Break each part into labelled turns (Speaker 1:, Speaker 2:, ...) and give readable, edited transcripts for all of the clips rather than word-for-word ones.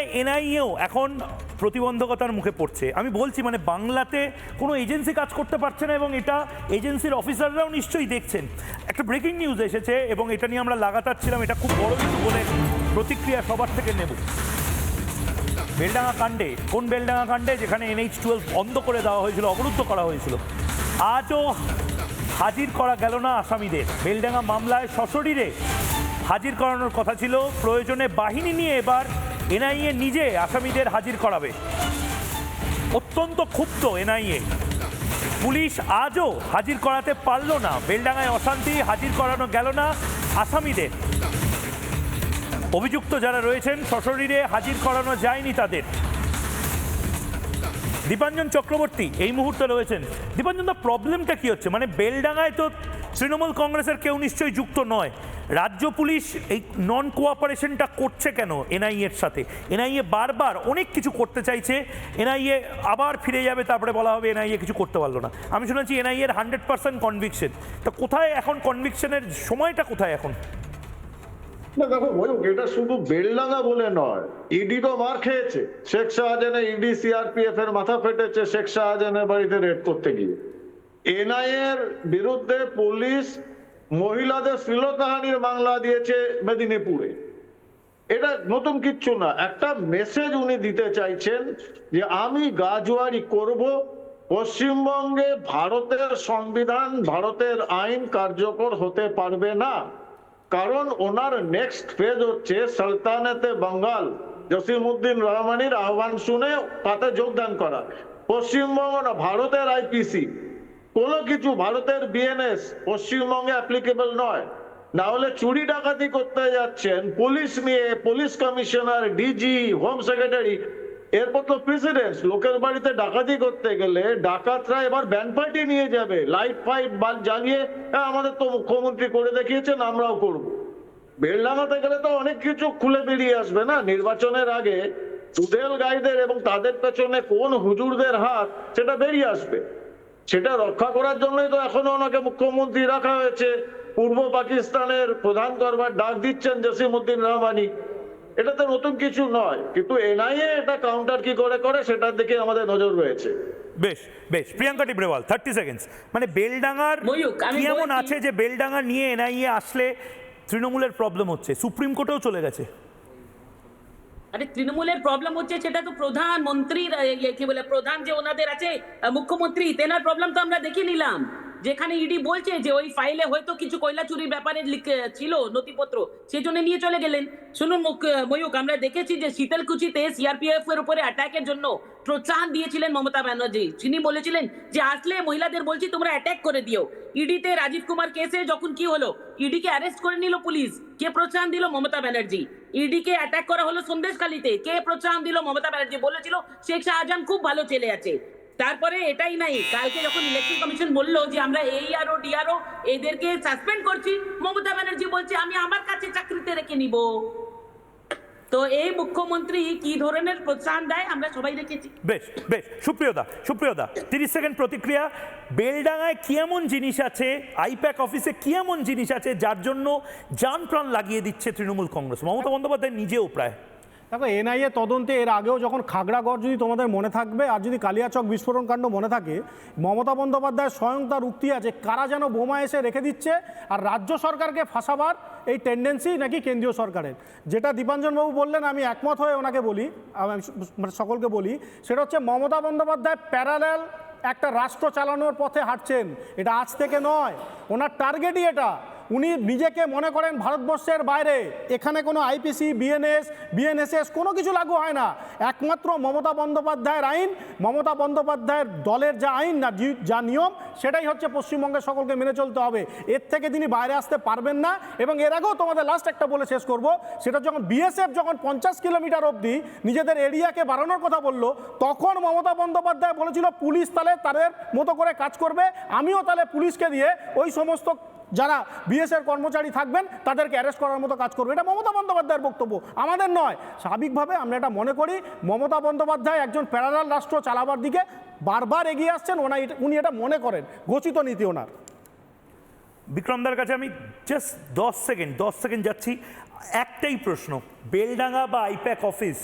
Speaker 1: বেলডাঙ্গায় এনআইএও এখন প্রতিবন্ধকতার মুখে পড়ছে। আমি বলছি মানে বাংলাতে কোনো এজেন্সি কাজ করতে পারছে না, এবং এটা এজেন্সির অফিসাররাও নিশ্চয়ই দেখছেন। একটা ব্রেকিং নিউজ এসেছে এবং এটা নিয়ে আমরা লাগাতার ছিলাম, এটা খুব বড় কিছু বলে প্রতিক্রিয়া সবার থেকে নেব। বেলডাঙ্গা কাণ্ডে, কোন বেলডাঙ্গা কাণ্ডে যেখানে NH-12 বন্ধ করে দেওয়া হয়েছিল, অবরুদ্ধ করা হয়েছিল, আজও হাজির করা গেল না আসামিদের। বেলডাঙ্গা মামলায় সশরীরে হাজির করানোর কথা ছিল, প্রয়োজনে বাহিনী নিয়ে এবার এনআইএ নিজে আসামিদের হাজির করাবে। অত্যন্ত ক্ষুব্ধ এনআইএ, পুলিশ আজও হাজির করাতে পারল না। বেলডাঙ্গায় অশান্তি, হাজির করানো গেল না আসামিদের। অভিযুক্ত যারা রয়েছেন সশরীরে হাজির করানো যায়নি তাদের। দীপাঞ্জন চক্রবর্তী এই মুহূর্তে রয়েছেন। দীপাঞ্জন, দা প্রবলেমটা কি হচ্ছে? মানে বেলডাঙ্গায় তো তৃণমূল কংগ্রেসের কেউ নিশ্চয়ই যুক্ত নয়, রাজ্য পুলিশ এই নন কোঅপারেশনটা করছে কেন এনআইএর সাথে? এনআইএ বারবার অনেক কিছু করতে চাইছে, এনআইএ আবার ফিরে যাবে, তারপরে বলা হবে এনআইএ কিছু করতে পারলো না। আমি শুনেছি এনআইএর 100% কনভিকশন। তা কোথায় এখন কনভিকশনের সময়টা, কোথায় এখন?
Speaker 2: না দেখো ময়ূক, এটা শুধু বেলডাঙ্গা বলে নয়, ইডি তো মার খেয়েছে। শেখ শাহজাহানের ইডি সিআরপিএফ এর মাথা ফেটেছে শেখ শাহজাহানের বাড়িতে রেড করতে গিয়ে। এনআইএ এর বিরুদ্ধে পুলিশ মহিলাদের শ্লীলতাহানির মামলা দিয়েছে মেদিনীপুরে। এটা নতুন কিচ্ছু না, একটা মেসেজ উনি দিতে চাইছেন যে আমি গাজুয়ারি করব। পশ্চিমবঙ্গে ভারতের সংবিধান, ভারতের আইন কার্যকর হতে পারবে না, কারণ ওনার নেক্সট ফেজ হচ্ছে সালতানাতে বাঙ্গাল, জসিমউদ্দিন রহমানির আহ্বান শুনে তাতে যোগদান করা। পশ্চিমবঙ্গ না, ভারতের আইপিসি কোনো কিছু, ভারতের বিএনএস পশ্চিমবঙ্গে অ্যাপ্লিকেবল নয়। না হলে চুরি ডাকাতি করতে যাচ্ছেন পুলিশ নিয়ে, police commissioner, DG, home secretary, এরপর তো প্রেসিডেন্ট। লোকের বাড়িতে ডাকাতি করতে গেলে ডাকাতরা এবার ব্যান্ড পার্টি নিয়ে যাবে, লাইট ফাইট বাল জ্বালিয়ে, আমাদের তো মুখ্যমন্ত্রী করে দেখিয়েছেন, আমরাও করব। বেলডাঙ্গাতে গেলে তো অনেক কিছু খুলে বেরিয়ে আসবে না নির্বাচনের আগে। চুদেল গাইদের এবং তাদের পেছনে কোন হুজুরদের হাত, সেটা বেরিয়ে আসবে। সেটা রক্ষা করার জন্যই তো এখনো ওনাকে মুখ্যমন্ত্রী রাখা হয়েছে। পূর্ব পাকিস্তানের প্রধান করবার ডাক দিচ্ছেন জসিমউদ্দিন রহমানি। এটা তো নতুন কিছু নয়, কিন্তু এনআইএ এটা কাউন্টার কি করে করে সেটার দিকে আমাদের নজর রয়েছে।
Speaker 1: বেশ বেশ, প্রিয়াঙ্কা টিবরেওয়াল 30 সেকেন্ডস। মানে বেলডাঙ্গার কি এমন আছে যে বেলডাঙ্গা নিয়ে এনআইএ আসলে তৃণমূলের প্রবলেম হচ্ছে? সুপ্রিম কোর্টেও চলে গেছে।
Speaker 3: আরে তৃণমূলের প্রবলেম হচ্ছে সেটা তো প্রধানমন্ত্রীর কি বলে, প্রধান যে ওনাদের আছে মুখ্যমন্ত্রী, তেনার প্রবলেম তো আমরা দেখে নিলাম। যেখানে ইডি বলছে যে ওই ফাইলে হয়তো কিছু কয়লা চুরির ব্যাপারে ছিল নথিপত্র, সেই জন্য নিয়ে চলে গেলেন। শুনুন ময়ূক, আমরা দেখেছি যে শীতলকুচিতে সিআরপিএফ এর উপরে অ্যাটাকের জন্য প্রোৎসাহন দিয়েছিলেন মমতা ব্যানার্জি। তিনি বলেছিলেন যে আসলে মহিলাদের বলছি তোমরা অ্যাটাক করে দিও। ইডিতে রাজীব কুমার কেসে যখন কি হলো, ইডিকে অ্যারেস্ট করে নিল পুলিশ, কে প্রোৎসাহন দিল? মমতা ব্যানার্জি। ইডিকে অ্যাটাক করা হলো সন্দেশখালীতে, কে প্রোৎসাহন দিল? মমতা ব্যানার্জি। বলেছিল শেখ শাহজাহান খুব ভালো ছেলে আছে। তারপরে এটাই নাই, কালকে যখন ইলেকশন কমিশন বললো যে আমরা এইআরও ডিআরও এদেরকে সাসপেন্ড করছি, মমতা ব্যানার্জি বলছে আমি আমার কাছে চাকরিতে রেখে নিব। তো এই মুখ্যমন্ত্রী কি ধরনের প্রোৎসাহন দেয় আমরা সবাই দেখেছি।
Speaker 1: বেশ বেশ, সুপ্রিয়দা 30 সেকেন্ড প্রতিক্রিয়া। বেলডাঙ্গায় কি এমন জিনিস আছে, আইপ্যাক অফিসে কি এমন জিনিস আছে যার জন্য জান প্রাণ লাগিয়ে দিচ্ছে তৃণমূল কংগ্রেস? মমতা বন্দ্যোপাধ্যায় নিজেও প্রায়।
Speaker 4: দেখো, এনআইএ তদন্তে এর আগেও যখন খাগড়াগড় যদি তোমাদের মনে থাকবে, আর যদি কালিয়াচক বিস্ফোরণ কাণ্ড মনে থাকে, মমতা বন্দ্যোপাধ্যায় স্বয়ং তার উক্তি আছে, কারা যেন বোমা এসে রেখে দিচ্ছে, আর রাজ্য সরকারকে ফাঁসাবার এই টেন্ডেন্সি নাকি কেন্দ্রীয় সরকারের। যেটা দীপাঞ্জনবাবু বললেন, আমি একমত হয়ে ওনাকে বলি, মানে সকলকে বলি, সেটা হচ্ছে মমতা বন্দ্যোপাধ্যায় প্যারালাল একটা রাষ্ট্র চালানোর পথে হাঁটছেন। এটা আজ থেকে নয়, ওনার টার্গেটই এটা। উনি নিজেকে মনে করেন ভারতবর্ষের বাইরে, এখানে কোনো আইপিসি, বিএনএসএস কোনো কিছু লাগু হয় না। একমাত্র মমতা বন্দ্যোপাধ্যায়ের আইন, মমতা বন্দ্যোপাধ্যায়ের দলের যা আইন না, যা নিয়ম, সেটাই হচ্ছে পশ্চিমবঙ্গের সকলকে মেনে চলতে হবে। এর থেকে তিনি বাইরে আসতে পারবেন না। এবং এর আগেও তোমাদের লাস্ট একটা বলে শেষ করব, সেটা যখন বিএসএফ যখন 50 কিলোমিটার অবধি নিজেদের এরিয়াকে বাড়ানোর কথা বললো, তখন মমতা বন্দ্যোপাধ্যায় বলেছিল পুলিশ তাহলে তাদের মতো করে কাজ করবে, আমিও তাহলে পুলিশকে দিয়ে ওই সমস্ত যারা বিএসএফ কর্মচারী থাকবেন তাদেরকে অ্যারেস্ট করার মতো কাজ করবে। এটা মমতা বন্দ্যোপাধ্যায়ের বক্তব্য, আমাদের নয়। স্বাভাবিকভাবে আমরা এটা মনে করি মমতা বন্দ্যোপাধ্যায় একজন প্যারালাল রাষ্ট্র চালাবার দিকে বারবার এগিয়ে আসছেন, উনি এটা মনে করেন, ঘোষিত নীতি ওনার।
Speaker 1: বিক্রমদার কাছে আমি জাস্ট 10 সেকেন্ড যাচ্ছি। একটাই প্রশ্ন, বেলডাঙ্গা বা আইপ্যাক অফিস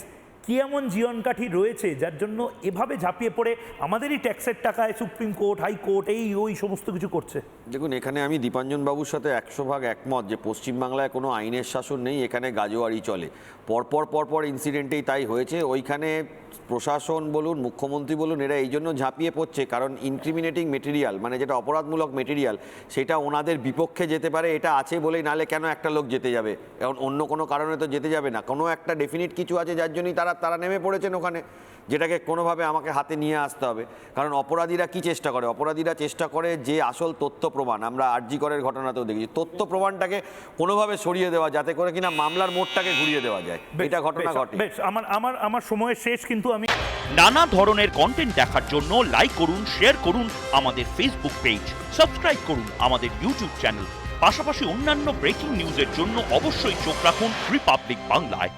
Speaker 1: কি এমন জীবন কাঠি রয়েছে যার জন্য এভাবে ঝাঁপিয়ে পড়ে আমাদেরই ট্যাক্সের টাকায় সুপ্রিম কোর্ট হাইকোর্ট এই ওই সমস্ত কিছু করছে?
Speaker 5: দেখুন, এখানে আমি দীপাঞ্জন বাবুর সাথে 100% একমত যে পশ্চিমবাংলায় কোনো আইনের শাসন নেই, এখানে গাজোয়ারি চলে। পরপর ইনসিডেন্টেই তাই হয়েছে। ওইখানে প্রশাসন বলুন, মুখ্যমন্ত্রী বলুন, এরা এই জন্য ঝাঁপিয়ে পড়ছে কারণ ইনক্রিমিনেটিং মেটেরিয়াল, মানে যেটা অপরাধমূলক মেটেরিয়াল, সেটা ওনাদের বিপক্ষে যেতে পারে, এটা আছে বলেই, নাহলে কেন একটা লোক যেতে যাবে? এখন অন্য কোনো কারণে তো যেতে যাবে না, কোনো একটা ডেফিনিট কিছু আছে যার জন্যই তারা নেমে পড়েছেন ওখানে, যেটাকে কোনোভাবে আমাকে হাতে নিয়ে আসতে হবে। কারণ অপরাধীরা কি চেষ্টা করে? অপরাধীরা চেষ্টা করে যে আসল তথ্য প্রমাণ, আমরা আরজি করের ঘটনাতেও দেখেছি, তথ্য প্রমাণটাকে কোনোভাবে সরিয়ে দেওয়া, যাতে করে কিনা মামলার মোড়টাকে ঘুরিয়ে দেওয়া যায়। এটা ঘটনা ঘটে।
Speaker 1: বেশ, আমার সময় শেষ, কিন্তু আমি
Speaker 6: নানা ধরনের কন্টেন্ট দেখার জন্য লাইক করুন, শেয়ার করুন আমাদের ফেসবুক পেজ, সাবস্ক্রাইব করুন আমাদের ইউটিউব চ্যানেল। পাশাপাশি অন্যান্য ব্রেকিং নিউজের জন্য অবশ্যই চোখ রাখুন রিপাবলিক বাংলায়।